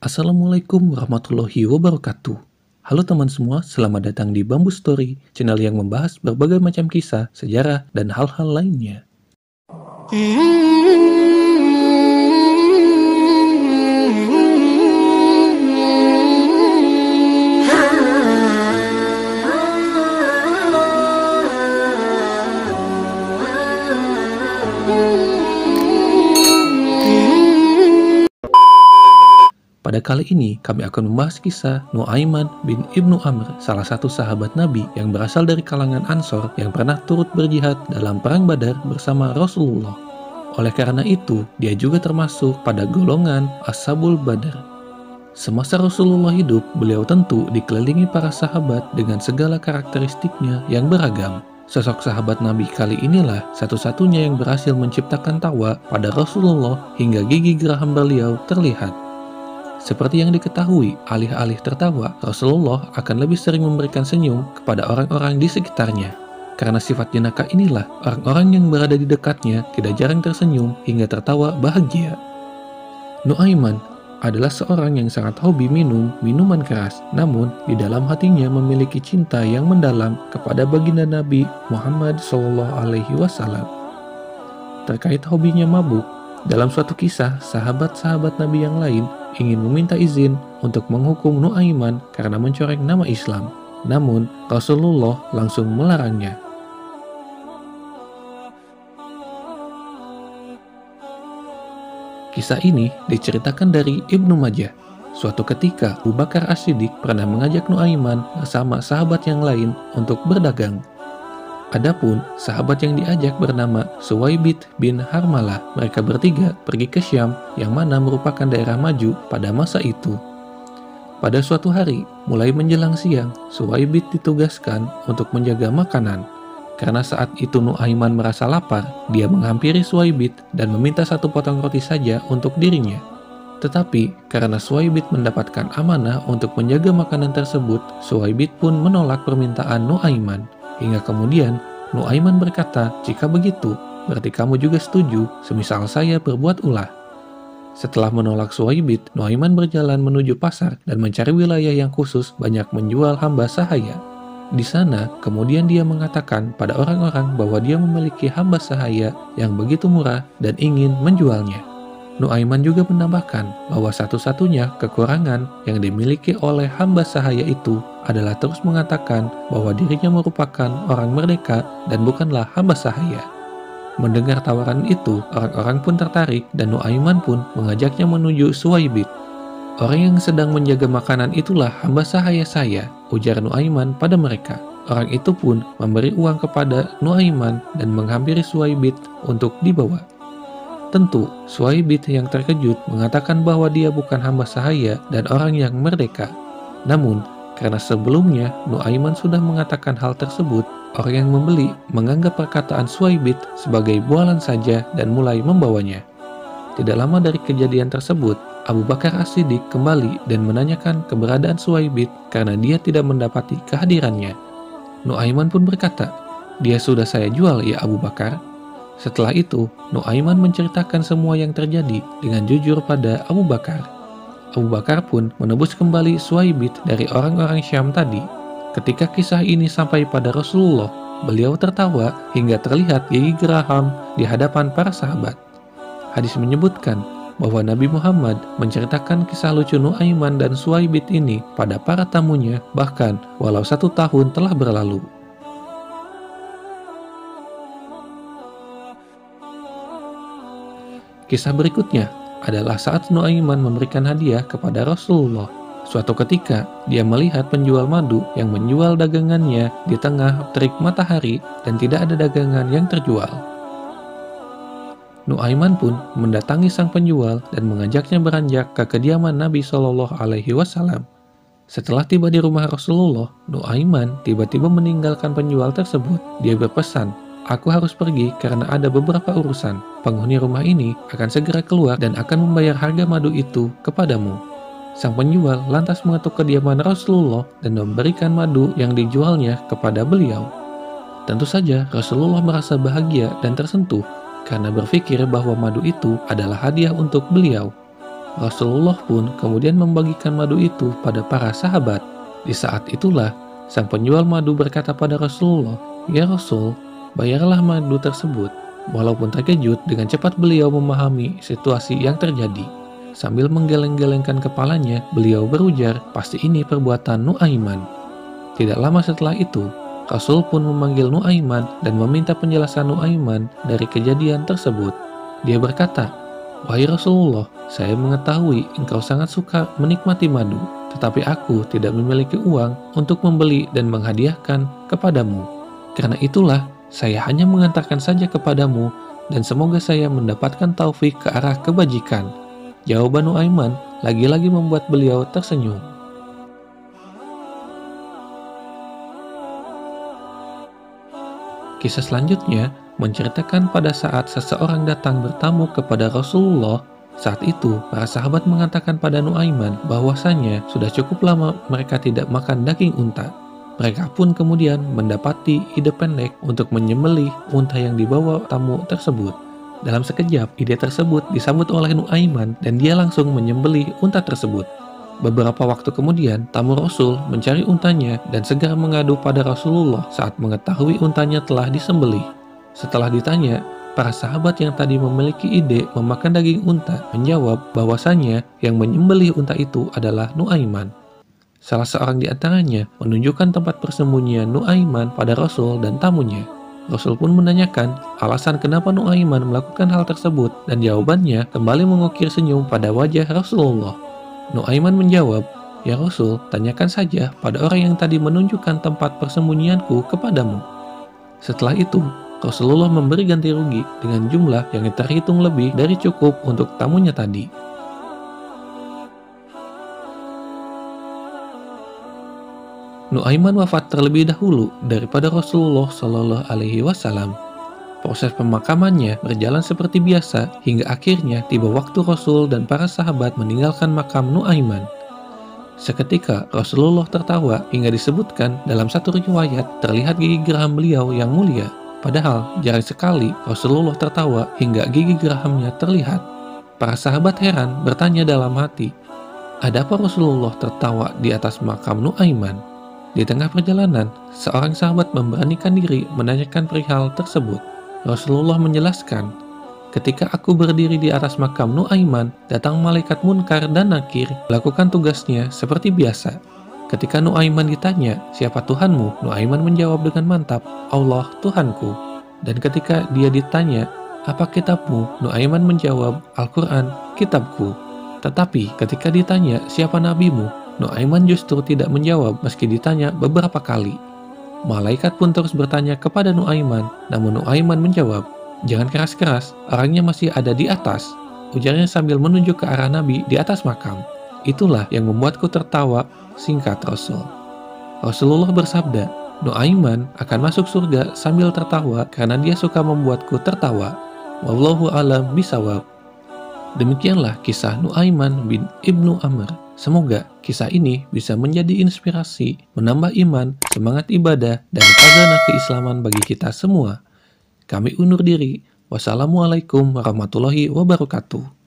Assalamualaikum warahmatullahi wabarakatuh. Halo teman semua, selamat datang di Bamboo Story, channel yang membahas berbagai macam kisah, sejarah, dan hal-hal lainnya. Pada kali ini, kami akan membahas kisah Nu'aiman bin Ibnu Amr, salah satu sahabat Nabi yang berasal dari kalangan Ansor yang pernah turut berjihad dalam Perang Badar bersama Rasulullah. Oleh karena itu, dia juga termasuk pada golongan Ashabul Badar. Semasa Rasulullah hidup, beliau tentu dikelilingi para sahabat dengan segala karakteristiknya yang beragam. Sosok sahabat Nabi kali inilah satu-satunya yang berhasil menciptakan tawa pada Rasulullah hingga gigi geraham beliau terlihat. Seperti yang diketahui, alih-alih tertawa, Rasulullah akan lebih sering memberikan senyum kepada orang-orang di sekitarnya. Karena sifat jenaka inilah, orang-orang yang berada di dekatnya tidak jarang tersenyum hingga tertawa bahagia. Nu'aiman adalah seorang yang sangat hobi minum minuman keras, namun di dalam hatinya memiliki cinta yang mendalam kepada baginda Nabi Muhammad SAW. Terkait hobinya mabuk, dalam suatu kisah, sahabat-sahabat Nabi yang lain ingin meminta izin untuk menghukum Nu'aiman karena mencoreng nama Islam. Namun, Rasulullah langsung melarangnya. Kisah ini diceritakan dari Ibnu Majah. Suatu ketika, Abu Bakar As-Siddiq pernah mengajak Nu'aiman bersama sahabat yang lain untuk berdagang. Adapun sahabat yang diajak bernama Suwaibit bin Harmalah. Mereka bertiga pergi ke Syam yang mana merupakan daerah maju pada masa itu. Pada suatu hari, mulai menjelang siang, Suwaibit ditugaskan untuk menjaga makanan. Karena saat itu Nu'aiman merasa lapar, dia menghampiri Suwaibit dan meminta satu potong roti saja untuk dirinya. Tetapi karena Suwaibit mendapatkan amanah untuk menjaga makanan tersebut, Suwaibit pun menolak permintaan Nu'aiman. Hingga kemudian Nu'aiman berkata, "Jika begitu, berarti kamu juga setuju semisal saya berbuat ulah." Setelah menolak Suwaibit, Nu'aiman berjalan menuju pasar dan mencari wilayah yang khusus banyak menjual hamba sahaya. Di sana, kemudian dia mengatakan pada orang-orang bahwa dia memiliki hamba sahaya yang begitu murah dan ingin menjualnya. Nu'aiman juga menambahkan bahwa satu-satunya kekurangan yang dimiliki oleh hamba sahaya itu adalah terus mengatakan bahwa dirinya merupakan orang merdeka dan bukanlah hamba sahaya. Mendengar tawaran itu, orang-orang pun tertarik dan Nu'aiman pun mengajaknya menuju Suwaibit. "Orang yang sedang menjaga makanan itulah hamba sahaya saya," ujar Nu'aiman pada mereka. Orang itu pun memberi uang kepada Nu'aiman dan menghampiri Suwaibit untuk dibawa. Tentu, Suwaibit yang terkejut mengatakan bahwa dia bukan hamba sahaya dan orang yang merdeka. Namun, karena sebelumnya Nu'aiman sudah mengatakan hal tersebut, orang yang membeli menganggap perkataan Suwaibit sebagai bualan saja dan mulai membawanya. Tidak lama dari kejadian tersebut, Abu Bakar As-Siddiq kembali dan menanyakan keberadaan Suwaibit karena dia tidak mendapati kehadirannya. Nu'aiman pun berkata, "Dia sudah saya jual ya Abu Bakar." Setelah itu, Nu'aiman menceritakan semua yang terjadi dengan jujur pada Abu Bakar. Abu Bakar pun menebus kembali Suwaibit dari orang-orang Syam tadi. Ketika kisah ini sampai pada Rasulullah, beliau tertawa hingga terlihat gigi geraham di hadapan para sahabat. Hadis menyebutkan bahwa Nabi Muhammad menceritakan kisah lucu Nu'aiman dan Suwaibit ini pada para tamunya bahkan walau 1 tahun telah berlalu. Kisah berikutnya adalah saat Nu'aiman memberikan hadiah kepada Rasulullah. Suatu ketika, dia melihat penjual madu yang menjual dagangannya di tengah terik matahari dan tidak ada dagangan yang terjual. Nu'aiman pun mendatangi sang penjual dan mengajaknya beranjak ke kediaman Nabi SAW. Setelah tiba di rumah Rasulullah, Nu'aiman tiba-tiba meninggalkan penjual tersebut. Dia berpesan, "Aku harus pergi karena ada beberapa urusan. Penghuni rumah ini akan segera keluar dan akan membayar harga madu itu kepadamu." Sang penjual lantas mengetuk kediaman Rasulullah dan memberikan madu yang dijualnya kepada beliau. Tentu saja Rasulullah merasa bahagia dan tersentuh karena berpikir bahwa madu itu adalah hadiah untuk beliau. Rasulullah pun kemudian membagikan madu itu pada para sahabat. Di saat itulah sang penjual madu berkata pada Rasulullah, "Ya Rasul, bayarlah madu tersebut." Walaupun terkejut, dengan cepat beliau memahami situasi yang terjadi. Sambil menggeleng-gelengkan kepalanya, beliau berujar, "Pasti ini perbuatan Nuaiman." Tidak lama setelah itu, Rasul pun memanggil Nuaiman dan meminta penjelasan Nuaiman dari kejadian tersebut. Dia berkata, "Wahai Rasulullah, saya mengetahui engkau sangat suka menikmati madu, tetapi aku tidak memiliki uang untuk membeli dan menghadiahkan kepadamu. Karena itulah, saya hanya mengantarkan saja kepadamu, dan semoga saya mendapatkan taufik ke arah kebajikan." Jawaban Nuaiman lagi-lagi membuat beliau tersenyum. Kisah selanjutnya menceritakan pada saat seseorang datang bertamu kepada Rasulullah. Saat itu, para sahabat mengatakan pada Nuaiman bahwasanya sudah cukup lama mereka tidak makan daging unta. Mereka pun kemudian mendapati ide pendek untuk menyembelih unta yang dibawa tamu tersebut. Dalam sekejap, ide tersebut disambut oleh Nuaiman dan dia langsung menyembelih unta tersebut. Beberapa waktu kemudian, tamu Rasul mencari untanya dan segera mengadu pada Rasulullah saat mengetahui untanya telah disembelih. Setelah ditanya, para sahabat yang tadi memiliki ide memakan daging unta menjawab bahwasanya yang menyembelih unta itu adalah Nuaiman. Salah seorang di antaranya menunjukkan tempat persembunyian Nuaiman pada Rasul dan tamunya. Rasul pun menanyakan alasan kenapa Nuaiman melakukan hal tersebut dan jawabannya kembali mengukir senyum pada wajah Rasulullah. Nuaiman menjawab, "Ya Rasul, tanyakan saja pada orang yang tadi menunjukkan tempat persembunyianku kepadamu." Setelah itu, Rasulullah memberi ganti rugi dengan jumlah yang terhitung lebih dari cukup untuk tamunya tadi. Nuaiman wafat terlebih dahulu daripada Rasulullah Shallallahu Alaihi Wasallam. Proses pemakamannya berjalan seperti biasa hingga akhirnya tiba waktu Rasul dan para sahabat meninggalkan makam Nuaiman. Seketika Rasulullah tertawa hingga disebutkan dalam satu riwayat terlihat gigi geraham beliau yang mulia. Padahal jarang sekali Rasulullah tertawa hingga gigi gerahamnya terlihat. Para sahabat heran bertanya dalam hati, "Ada apa Rasulullah tertawa di atas makam Nuaiman?" Di tengah perjalanan, seorang sahabat memberanikan diri menanyakan perihal tersebut. Rasulullah menjelaskan, "Ketika aku berdiri di atas makam Nuaiman, datang malaikat Munkar dan Nakir melakukan tugasnya seperti biasa. Ketika Nuaiman ditanya, 'Siapa Tuhanmu?' Nuaiman menjawab dengan mantap, 'Allah Tuhanku.' Dan ketika dia ditanya, 'Apa kitabmu?' Nuaiman menjawab, 'Al-Quran, kitabku.' Tetapi ketika ditanya, 'Siapa nabimu?' Nuaiman justru tidak menjawab meski ditanya beberapa kali. Malaikat pun terus bertanya kepada Nuaiman, namun Nuaiman menjawab, 'Jangan keras-keras, orangnya masih ada di atas,' ujarnya sambil menunjuk ke arah Nabi di atas makam. 'Itulah yang membuatku tertawa,' singkat Rasul. Rasulullah bersabda, 'Nuaiman akan masuk surga sambil tertawa karena dia suka membuatku tertawa. Wallahu a'lam bishawab." Demikianlah kisah Nuaiman bin Ibnu Amr. Semoga kisah ini bisa menjadi inspirasi, menambah iman, semangat ibadah, dan khazanah keislaman bagi kita semua. Kami undur diri. Wassalamualaikum warahmatullahi wabarakatuh.